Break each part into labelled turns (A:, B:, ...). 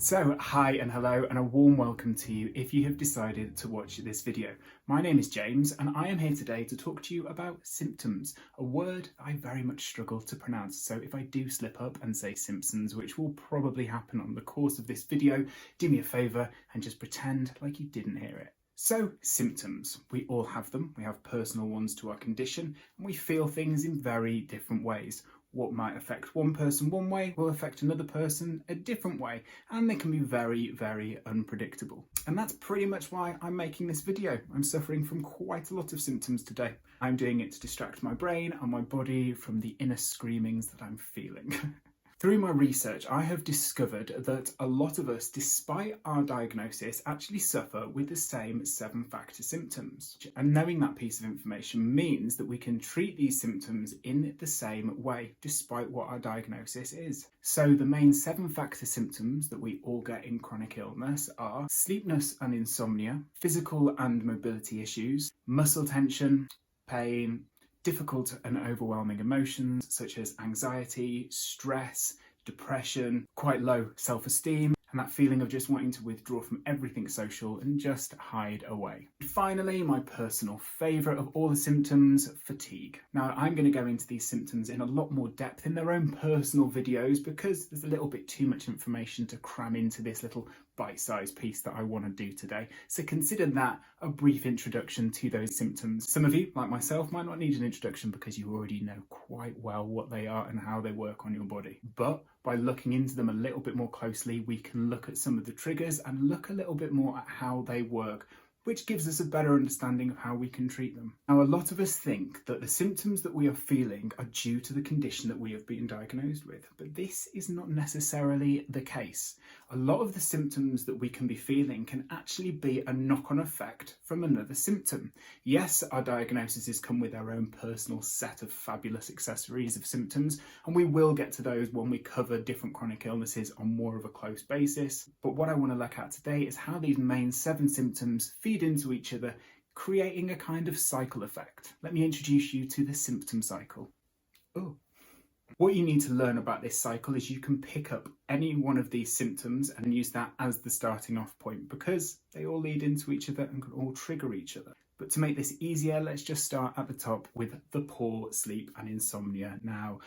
A: So, hi and hello and a warm welcome to you if you have decided to watch this video. My name is James and I am here today to talk to you about symptoms, a word I very much struggle to pronounce. So if I do slip up and say Simpsons, which will probably happen on the course of this video, do me a favour and just pretend like you didn't hear it. So, symptoms. We all have them. We have personal ones to our condition and we feel things in very different ways. What might affect one person one way will affect another person a different way, and they can be very, very unpredictable. And that's pretty much why I'm making this video. I'm suffering from quite a lot of symptoms today. I'm doing it to distract my brain and my body from the inner screamings that I'm feeling. Through my research, I have discovered that a lot of us, despite our diagnosis, actually suffer with the same 7-factor symptoms. And knowing that piece of information means that we can treat these symptoms in the same way, despite what our diagnosis is. So the main 7-factor symptoms that we all get in chronic illness are sleepiness and insomnia, physical and mobility issues, muscle tension, pain, difficult and overwhelming emotions such as anxiety, stress, depression, quite low self-esteem, and that feeling of just wanting to withdraw from everything social and just hide away. Finally, my personal favourite of all the symptoms, fatigue. Now, I'm going to go into these symptoms in a lot more depth in their own personal videos because there's a little bit too much information to cram into this little bite-sized piece that I want to do today. So consider that a brief introduction to those symptoms. Some of you, like myself, might not need an introduction because you already know quite well what they are and how they work on your body. But by looking into them a little bit more closely, we can look at some of the triggers and look a little bit more at how they work, which gives us a better understanding of how we can treat them. Now, a lot of us think that the symptoms that we are feeling are due to the condition that we have been diagnosed with, but this is not necessarily the case. A lot of the symptoms that we can be feeling can actually be a knock-on effect from another symptom. Yes, our diagnoses come with our own personal set of fabulous accessories of symptoms, and we will get to those when we cover different chronic illnesses on more of a close basis. But what I want to look at today is how these main 7 symptoms feed into each other, creating a kind of cycle effect. Let me introduce you to the symptom cycle. What you need to learn about this cycle is you can pick up any one of these symptoms and use that as the starting off point because they all lead into each other and can all trigger each other. But to make this easier, let's just start at the top with the poor sleep and insomnia. Now,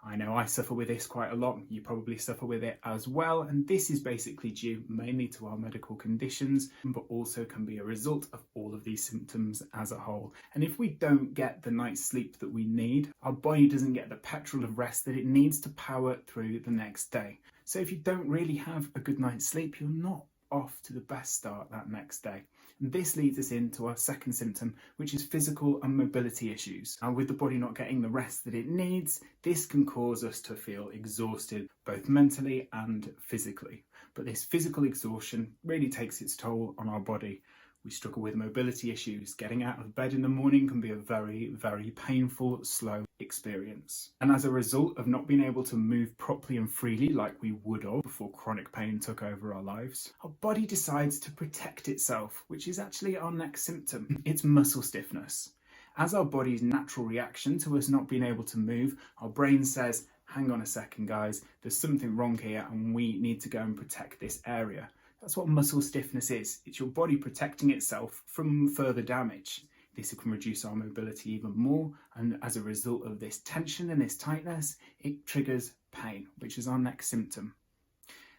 A: I know I suffer with this quite a lot. You probably suffer with it as well. And this is basically due mainly to our medical conditions, but also can be a result of all of these symptoms as a whole. And if we don't get the night's sleep that we need, our body doesn't get the petrol of rest that it needs to power through the next day. So if you don't really have a good night's sleep, you're not off to the best start that next day. And this leads us into our second symptom, which is physical and mobility issues. And with the body not getting the rest that it needs, this can cause us to feel exhausted, both mentally and physically. But this physical exhaustion really takes its toll on our body. We struggle with mobility issues. Getting out of bed in the morning can be a very, very painful, slow experience. And as a result of not being able to move properly and freely like we would have before chronic pain took over our lives, our body decides to protect itself, which is actually our next symptom. It's muscle stiffness. As our body's natural reaction to us not being able to move, our brain says, hang on a second guys, there's something wrong here and we need to go and protect this area. That's what muscle stiffness is. It's your body protecting itself from further damage. This can reduce our mobility even more, and as a result of this tension and this tightness, it triggers pain, which is our next symptom.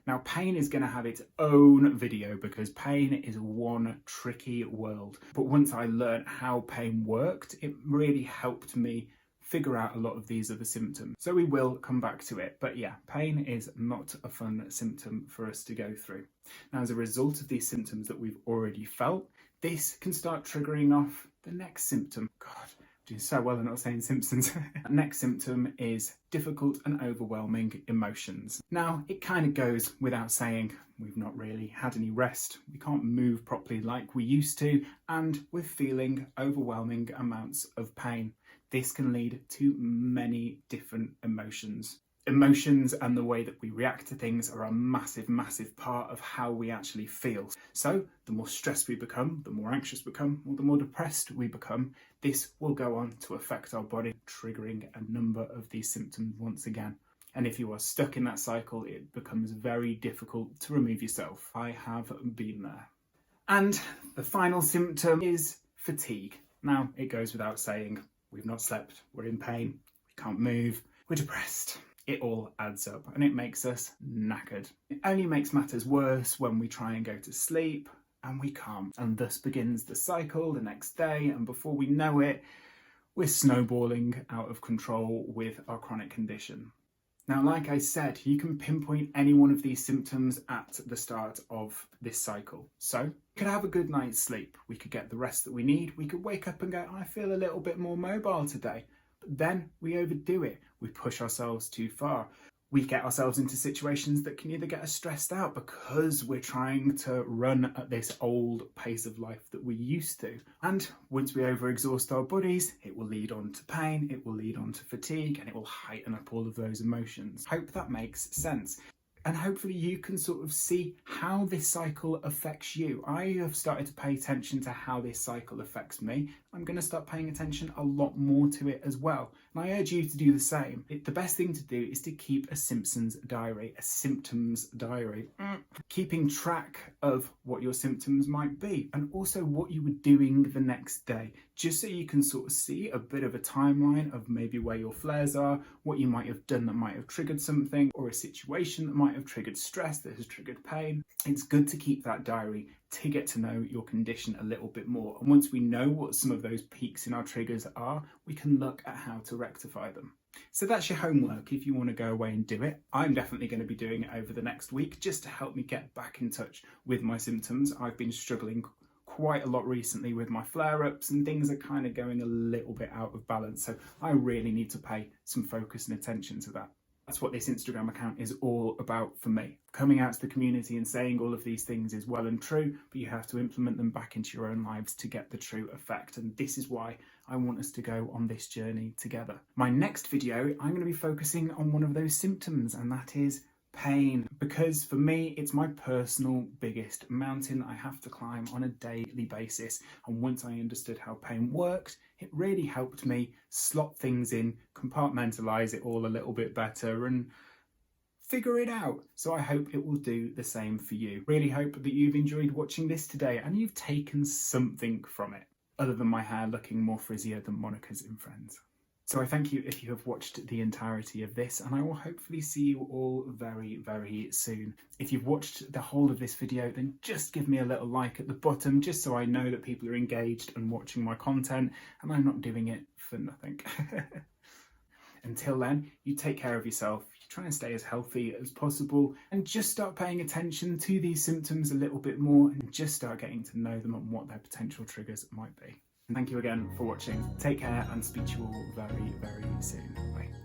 A: Now, pain is going to have its own video because pain is one tricky world. But once I learned how pain worked, it really helped me figure out a lot of these other symptoms. So we will come back to it. But yeah, pain is not a fun symptom for us to go through. Now, as a result of these symptoms that we've already felt, this can start triggering off the next symptom. God, I'm doing so well at not saying Simpsons. Next symptom is difficult and overwhelming emotions. Now, it kind of goes without saying, we've not really had any rest. We can't move properly like we used to, and we're feeling overwhelming amounts of pain. This can lead to many different emotions. Emotions and the way that we react to things are a massive, massive part of how we actually feel. So the more stressed we become, the more anxious we become, or the more depressed we become, this will go on to affect our body, triggering a number of these symptoms once again. And if you are stuck in that cycle, it becomes very difficult to remove yourself. I have been there. And the final symptom is fatigue. Now, it goes without saying, we've not slept, we're in pain, we can't move, we're depressed. It all adds up and it makes us knackered. It only makes matters worse when we try and go to sleep and we can't. And thus begins the cycle the next day, and before we know it, we're snowballing out of control with our chronic condition. Now, like I said, you can pinpoint any one of these symptoms at the start of this cycle. So we could have a good night's sleep. We could get the rest that we need. We could wake up and go, I feel a little bit more mobile today. But then we overdo it. We push ourselves too far. We get ourselves into situations that can either get us stressed out because we're trying to run at this old pace of life that we're used to. And once we overexhaust our bodies, it will lead on to pain, it will lead on to fatigue, and it will heighten up all of those emotions. Hope that makes sense. And hopefully you can sort of see how this cycle affects you. I have started to pay attention to how this cycle affects me. I'm going to start paying attention a lot more to it as well. And I urge you to do the same. The best thing to do is to keep a symptoms diary. Keeping track of what your symptoms might be and also what you were doing the next day, just so you can sort of see a bit of a timeline of maybe where your flares are, what you might have done that might have triggered something, or a situation that might have triggered stress that has triggered pain. It's good to keep that diary to get to know your condition a little bit more. And once we know what some of those peaks in our triggers are, we can look at how to rectify them. So that's your homework if you want to go away and do it. I'm definitely going to be doing it over the next week just to help me get back in touch with my symptoms. I've been struggling quite a lot recently with my flare-ups and things are kind of going a little bit out of balance. So I really need to pay some focus and attention to that. That's what this Instagram account is all about for me. Coming out to the community and saying all of these things is well and true, but you have to implement them back into your own lives to get the true effect. And this is why I want us to go on this journey together. My next video, I'm going to be focusing on one of those symptoms, and that is pain, because for me it's my personal biggest mountain I have to climb on a daily basis. And once I understood how pain works, it really helped me slot things in, compartmentalize it all a little bit better and figure it out. So I hope it will do the same for you. Really hope that you've enjoyed watching this today and you've taken something from it, other than my hair looking more frizzier than Monica's in Friends. So I thank you if you have watched the entirety of this, and I will hopefully see you all very, very soon. If you've watched the whole of this video, then just give me a little like at the bottom, just so I know that people are engaged and watching my content, and I'm not doing it for nothing. Until then, you take care of yourself, you try and stay as healthy as possible, and just start paying attention to these symptoms a little bit more, and just start getting to know them and what their potential triggers might be. And thank you again for watching. Take care and speak to you all very, very soon. Bye.